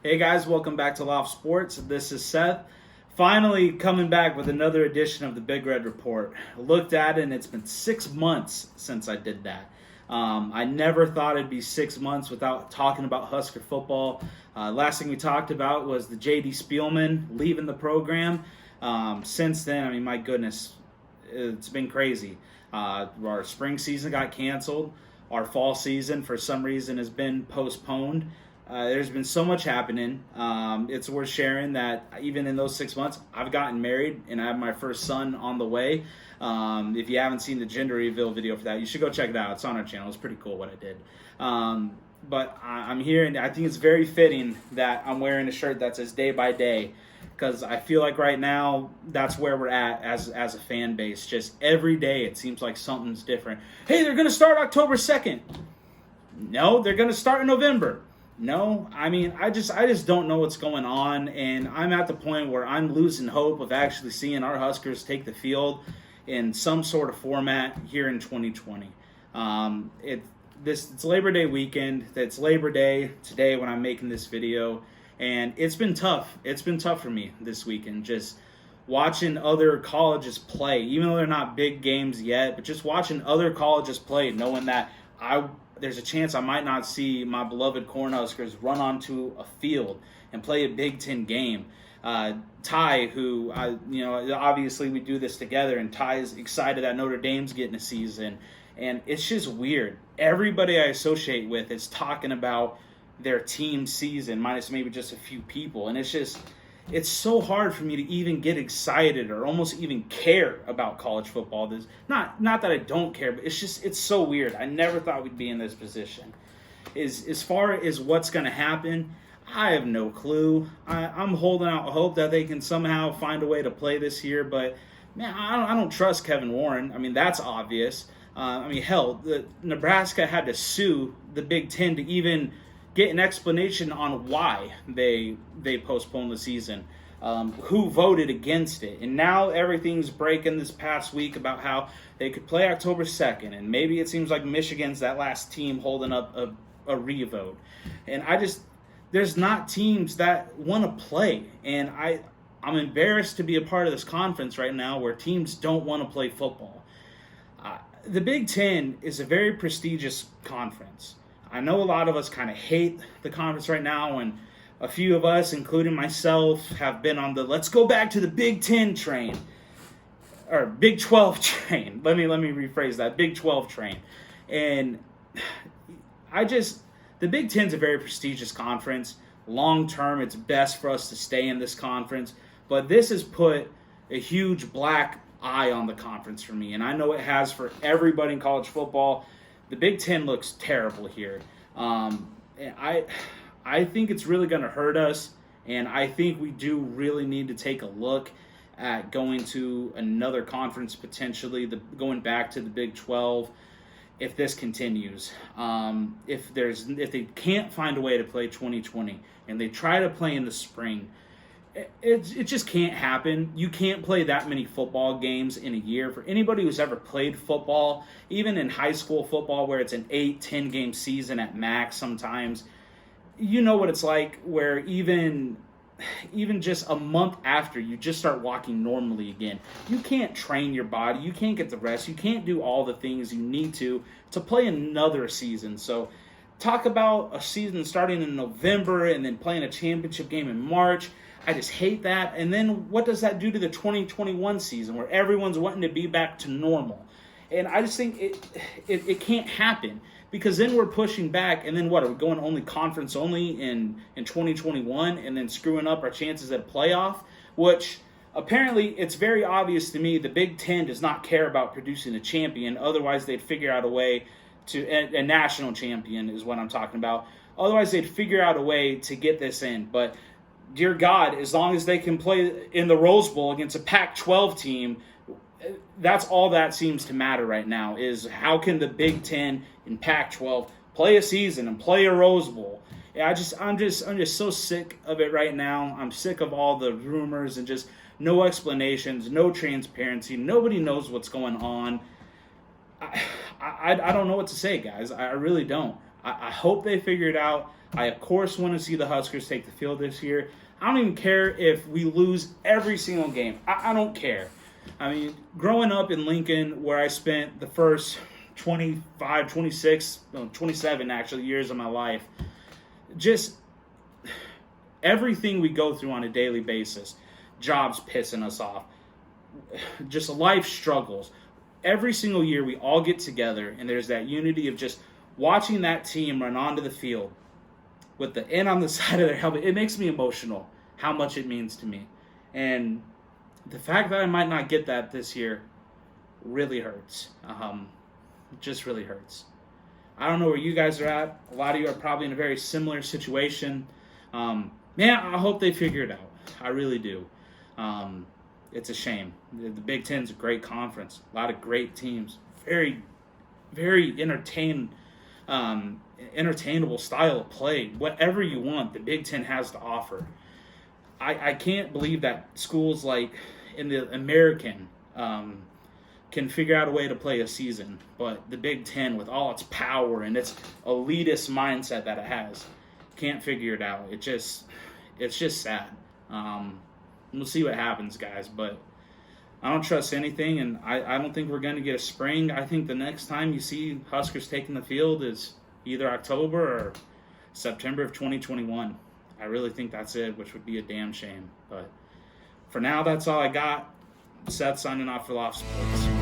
Hey guys, welcome back to Loft Sports. This is Seth. Finally coming back with another edition of the Big Red Report. I looked at it and it's been 6 months since I did that. I never thought it'd be 6 months without talking about Husker football. Last thing we talked about was the J.D. Spielman leaving the program. Since then, I mean, my goodness, it's been crazy. Our spring season got canceled. Our fall season, for some reason, has been postponed. There's been so much happening. It's worth sharing that even in those 6 months, I've gotten married and I have my first son on the way. If you haven't seen the gender reveal video for that, you should go check it out. It's on our channel. It's pretty cool what I did. But I'm here, and I think it's very fitting that I'm wearing a shirt that says day by day, because I feel like right now that's where we're at as a fan base. Just every day it seems like something's different. Hey, they're going to start October 2nd. No, they're going to start in November. No, I mean, I just don't know what's going on, and I'm at the point where I'm losing hope of actually seeing our Huskers take the field in some sort of format here in 2020. It's Labor Day weekend. It's Labor Day today when I'm making this video, and it's been tough. It's been tough for me this weekend, just watching other colleges play, even though they're not big games yet, but just watching other colleges play, knowing that there's a chance I might not see my beloved Cornhuskers run onto a field and play a Big Ten game. Ty, who obviously we do this together, and Ty is excited that Notre Dame's getting a season, and it's just weird. Everybody I associate with is talking about their team season, minus maybe just a few people, and it's so hard for me to even get excited or almost even care about college football. This not that I don't care, but it's so weird. I never thought we'd be in this position. As far as what's going to happen, I have no clue. I'm holding out hope that they can somehow find a way to play this year, but man, I don't trust Kevin Warren. I mean, that's obvious. Hell, Nebraska had to sue the Big Ten to even get an explanation on why they postponed the season, who voted against it. And now everything's breaking this past week about how they could play October 2nd, and maybe it seems like Michigan's that last team holding up a re-vote. And there's not teams that want to play, and I'm embarrassed to be a part of this conference right now where teams don't want to play football. The Big Ten is a very prestigious conference. I know a lot of us kind of hate the conference right now, and a few of us, including myself, have been on the let's go back to the Big Ten train, or Big 12 train. Let me rephrase that, Big 12 train. And the Big Ten's a very prestigious conference. Long term, it's best for us to stay in this conference, but this has put a huge black eye on the conference for me, and I know it has for everybody in college football. The Big Ten looks terrible here. I think it's really going to hurt us, and I think we do really need to take a look at going to another conference, potentially going back to the Big 12 if this continues. If they can't find a way to play 2020 and they try to play in the spring, it just can't happen. You can't play that many football games in a year. For anybody who's ever played football, even in high school football where it's an 8-10 game season at max sometimes, you know what it's like, where even just a month after you just start walking normally again. You can't train your body. You can't get the rest. You can't do all the things you need to play another season. So talk about a season starting in November and then playing a championship game in March. I just hate that. And then what does that do to the 2021 season where everyone's wanting to be back to normal? And I just think it can't happen, because then we're pushing back, and then what, are we going only conference only in 2021 and then screwing up our chances at a playoff? Which apparently it's very obvious to me the Big Ten does not care about producing a champion. Otherwise they'd figure out a way to, a national champion is what I'm talking about. Otherwise they'd figure out a way to get this in. But dear God, as long as they can play in the Rose Bowl against a Pac-12 team, that's all that seems to matter right now, is how can the Big Ten and Pac-12 play a season and play a Rose Bowl. I'm just so sick of it right now. I'm sick of all the rumors and just no explanations, no transparency. Nobody knows what's going on. I don't know what to say, guys. I really don't. I hope they figure it out. I, of course, want to see the Huskers take the field this year. I don't even care if we lose every single game. I don't care. I mean, growing up in Lincoln, where I spent the first 25, 26, 27 actually years of my life, just everything we go through on a daily basis, jobs pissing us off, just life struggles. Every single year we all get together and there's that unity of just watching that team run onto the field with the N on the side of their helmet. It makes me emotional how much it means to me. And the fact that I might not get that this year really hurts. It just really hurts. I don't know where you guys are at. A lot of you are probably in a very similar situation. Man, I hope they figure it out. I really do. It's a shame. The Big Ten's a great conference. A lot of great teams. Very, very entertainable style of play. Whatever you want, the Big Ten has to offer. I can't believe that schools like in the American can figure out a way to play a season, but the Big Ten, with all its power and its elitist mindset that it has, can't figure it out. It's just sad. We'll see what happens, guys, but I don't trust anything, and I don't think we're going to get a spring. I think the next time you see Huskers taking the field is either October or September of 2021. I really think that's it, which would be a damn shame. But for now, that's all I got. Seth signing off for Loft Sports.